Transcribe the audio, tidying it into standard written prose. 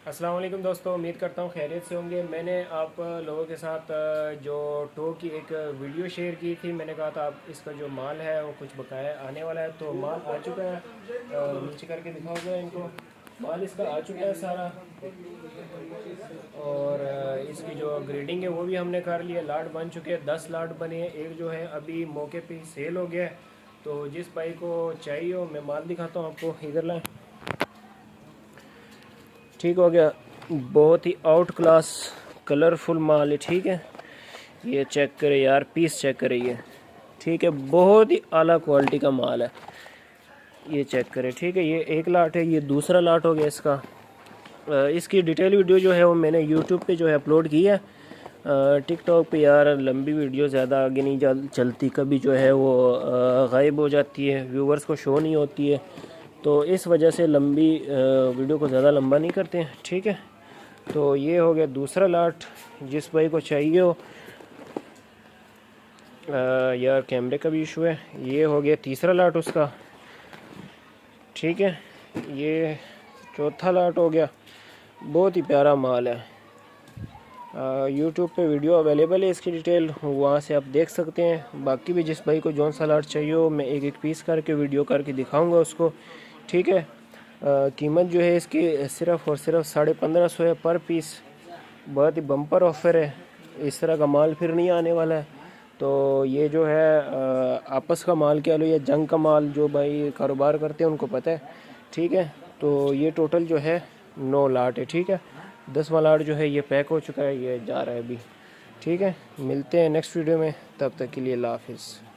अस्सलाम वालेकुम दोस्तों, उम्मीद करता हूँ खैरियत से होंगे। मैंने आप लोगों के साथ जो टो की एक वीडियो शेयर की थी। मैंने कहा था आप इसका जो माल है वो कुछ बकाया आने वाला है, तो माल आ चुका है। नीचे करके दिखाओगे इनको, माल इसका आ चुका है सारा। और इसकी जो ग्रेडिंग है वो भी हमने कर लिया, लाट बन चुके हैं, 10 लाट बने हैं। एक जो है अभी मौके पे सेल हो गया है। तो जिस भाई को चाहिए हो, मैं माल दिखाता हूँ आपको, इधर लाएँ। ठीक हो गया, बहुत ही आउट क्लास कलरफुल माल है। ठीक है, ये चेक करें यार, पीस चेक करें ये। ठीक है, बहुत ही आला क्वालिटी का माल है, ये चेक करें। ठीक है, ये एक लाट है, ये दूसरा लाट हो गया इसका। इसकी डिटेल वीडियो जो है वो मैंने यूट्यूब पे जो है अपलोड की है। टिकटॉक पे यार लंबी वीडियो ज़्यादा आगे नहीं चलती, कभी जो है वो गायब हो जाती है, व्यूवर्स को शो नहीं होती है। तो इस वजह से लंबी वीडियो को ज़्यादा लंबा नहीं करते हैं। ठीक है, तो ये हो गया दूसरा लाट, जिस भाई को चाहिए हो। यार कैमरे का भी इशू है। ये हो गया तीसरा लाट उसका। ठीक है, ये चौथा लाट हो गया। बहुत ही प्यारा माल है। यूट्यूब पे वीडियो अवेलेबल है इसकी डिटेल, वहाँ से आप देख सकते हैं। बाकी भी जिस भाई को जौन सा लाट चाहिए हो, मैं एक एक पीस करके वीडियो करके दिखाऊंगा उसको। ठीक है, कीमत जो है इसकी सिर्फ़ और सिर्फ 1550 है पर पीस। बहुत ही बम्पर ऑफ़र है, इस तरह का माल फिर नहीं आने वाला है। तो ये जो है आपस का माल कह लो या जंग का माल, जो भाई कारोबार करते हैं उनको पता है। ठीक है, तो ये टोटल जो है 9 लाट है। ठीक है, 10वां लाट जो है ये पैक हो चुका है, ये जा रहा है अभी। ठीक है, मिलते हैं नेक्स्ट वीडियो में, तब तक के लिए अल्लाह हाफिज़।